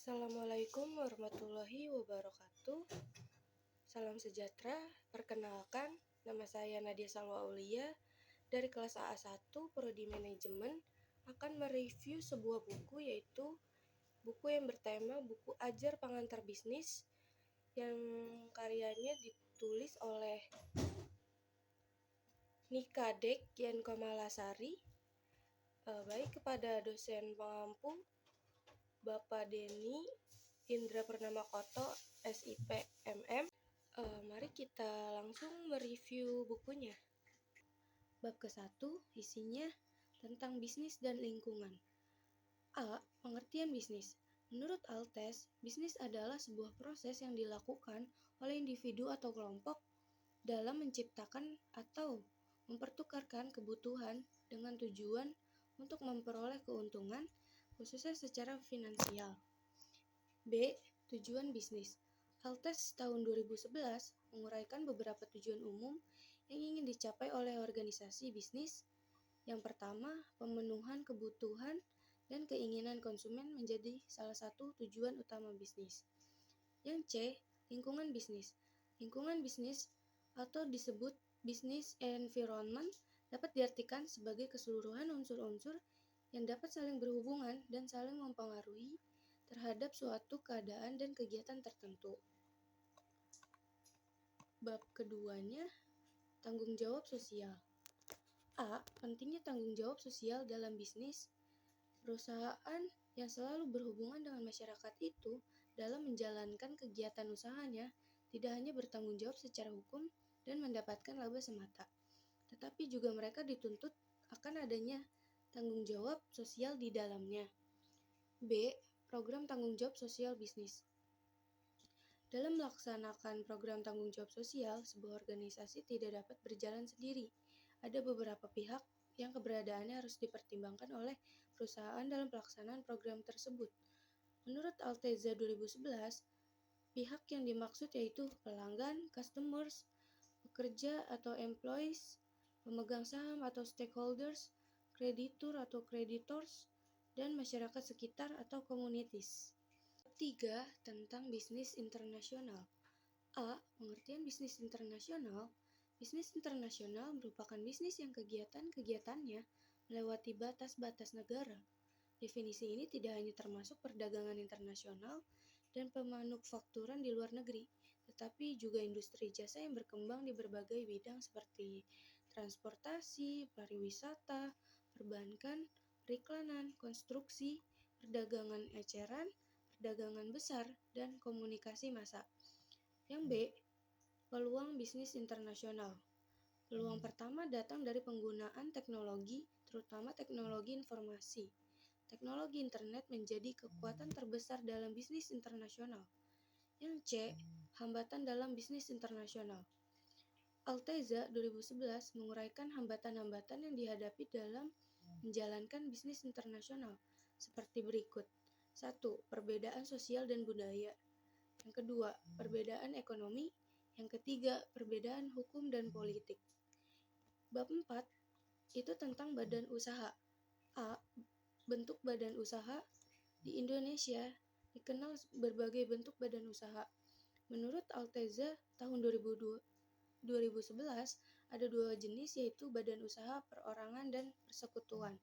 Assalamualaikum warahmatullahi wabarakatuh. Salam sejahtera. Perkenalkan, nama saya Nadia Salwa Aulia dari kelas AA1 Prodi Manajemen akan mereview sebuah buku, yaitu buku yang bertema Buku Ajar Pengantar Bisnis yang karyanya ditulis oleh Nika Dek Yan Komalasari. Baik kepada dosen pengampu Bapak Denny Indra Purnama Koto, SIP MM. Mari kita langsung mereview bukunya. Bab ke-1 isinya tentang bisnis dan lingkungan. A. Pengertian bisnis. Menurut Altes, bisnis adalah sebuah proses yang dilakukan oleh individu atau kelompok dalam menciptakan atau mempertukarkan kebutuhan dengan tujuan untuk memperoleh keuntungan, khususnya secara finansial. B. Tujuan bisnis. Altes tahun 2011 menguraikan beberapa tujuan umum yang ingin dicapai oleh organisasi bisnis. Yang pertama, pemenuhan kebutuhan dan keinginan konsumen menjadi salah satu tujuan utama bisnis. Yang C. Lingkungan bisnis. Lingkungan bisnis atau disebut business environment dapat diartikan sebagai keseluruhan unsur-unsur yang dapat saling berhubungan dan saling mempengaruhi terhadap suatu keadaan dan kegiatan tertentu. Bab keduanya, tanggung jawab sosial. A. Pentingnya tanggung jawab sosial dalam bisnis. Perusahaan yang selalu berhubungan dengan masyarakat itu dalam menjalankan kegiatan usahanya tidak hanya bertanggung jawab secara hukum dan mendapatkan laba semata, tetapi juga mereka dituntut akan adanya tanggung jawab sosial di dalamnya. B. Program tanggung jawab sosial bisnis. Dalam melaksanakan program tanggung jawab sosial, sebuah organisasi tidak dapat berjalan sendiri. Ada beberapa pihak yang keberadaannya harus dipertimbangkan oleh perusahaan dalam pelaksanaan program tersebut. Menurut Alteza 2011, pihak yang dimaksud yaitu pelanggan, customers, pekerja atau employees, pemegang saham atau stakeholders, kreditur atau creditors, dan masyarakat sekitar atau communities. 3. Tentang bisnis internasional. A. Pengertian bisnis internasional. Bisnis internasional merupakan bisnis yang kegiatan-kegiatannya melewati batas-batas negara. Definisi ini tidak hanya termasuk perdagangan internasional dan pemanufakturan di luar negeri, tetapi juga industri jasa yang berkembang di berbagai bidang seperti transportasi, pariwisata, perbankan, periklanan, konstruksi, perdagangan eceran, perdagangan besar, dan komunikasi massa. Yang B. Peluang bisnis internasional. Peluang pertama datang dari penggunaan teknologi, terutama teknologi informasi. Teknologi internet menjadi kekuatan terbesar dalam bisnis internasional. Yang C. Hambatan dalam bisnis internasional. Alteza 2011 menguraikan hambatan-hambatan yang dihadapi dalam menjalankan bisnis internasional seperti berikut. 1. Perbedaan sosial dan budaya. Yang kedua, perbedaan ekonomi. Yang ketiga, perbedaan hukum dan politik. Bab 4 itu tentang badan usaha. A. Bentuk badan usaha. Di Indonesia dikenal berbagai bentuk badan usaha. Menurut Alteza tahun 2011 ada dua jenis, yaitu badan usaha perorangan dan persekutuan.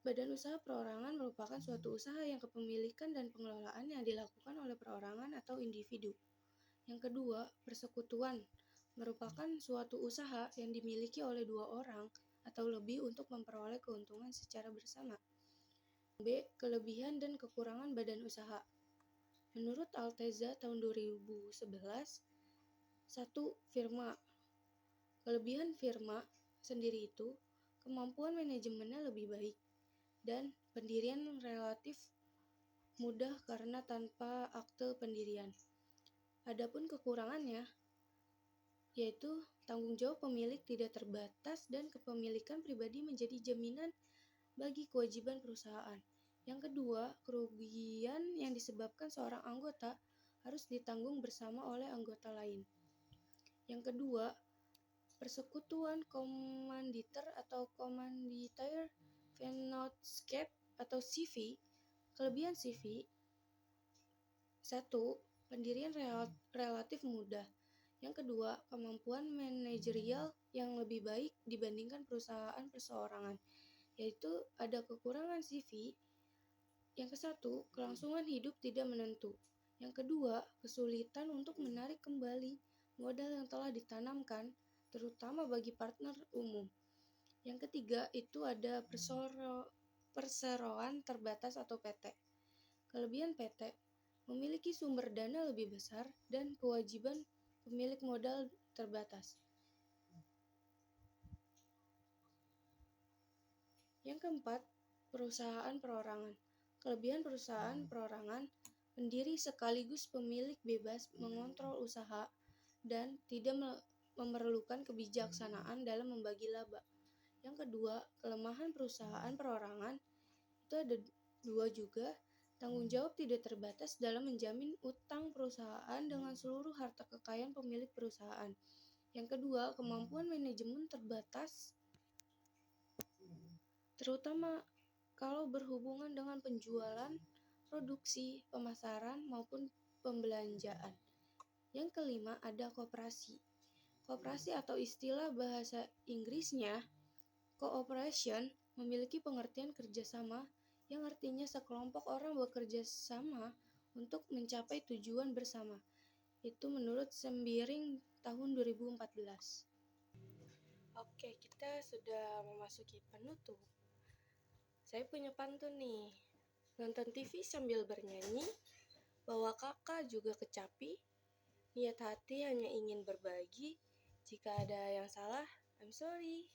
Badan usaha perorangan merupakan suatu usaha yang kepemilikan dan pengelolaan yang dilakukan oleh perorangan atau individu. Yang kedua, persekutuan merupakan suatu usaha yang dimiliki oleh dua orang atau lebih untuk memperoleh keuntungan secara bersama. B. Kelebihan dan kekurangan badan usaha. Menurut Alteza tahun 2011, 1. Firma. Kelebihan firma sendiri itu kemampuan manajemennya lebih baik dan pendirian relatif mudah karena tanpa akte pendirian. Adapun kekurangannya yaitu tanggung jawab pemilik tidak terbatas dan kepemilikan pribadi menjadi jaminan bagi kewajiban perusahaan. Yang kedua, kerugian yang disebabkan seorang anggota harus ditanggung bersama oleh anggota lain. Yang kedua, persekutuan komanditer atau Commandeer Vennootschap atau CV. Kelebihan CV: 1. Pendirian relatif mudah. Yang kedua, kemampuan manajerial yang lebih baik dibandingkan perusahaan perseorangan, yaitu ada kekurangan CV. Yang ke-1, kelangsungan hidup tidak menentu. Yang kedua, kesulitan untuk menarik kembali modal yang telah ditanamkan, terutama bagi partner umum. Yang ketiga, itu ada perseroan terbatas atau PT. Kelebihan PT: memiliki sumber dana lebih besar dan kewajiban pemilik modal terbatas. Yang keempat, perusahaan perorangan. Kelebihan perusahaan perorangan: pendiri sekaligus pemilik bebas mengontrol usaha dan tidak memerlukan kebijaksanaan dalam membagi laba. Yang kedua, kelemahan perusahaan perorangan itu ada dua juga. Tanggung jawab tidak terbatas dalam menjamin utang perusahaan dengan seluruh harta kekayaan pemilik perusahaan. Yang kedua, kemampuan manajemen terbatas, terutama kalau berhubungan dengan penjualan, produksi, pemasaran, maupun pembelanjaan. Yang kelima, ada koperasi. Koperasi atau istilah bahasa Inggrisnya cooperation memiliki pengertian kerjasama yang artinya sekelompok orang bekerja sama untuk mencapai tujuan bersama. Itu menurut Sembiring tahun 2014. Oke, kita sudah memasuki penutup. Saya punya pantun nih. Nonton TV sambil bernyanyi, bahwa kakak juga kecapi, niat hati hanya ingin berbagi, jika ada yang salah, I'm sorry.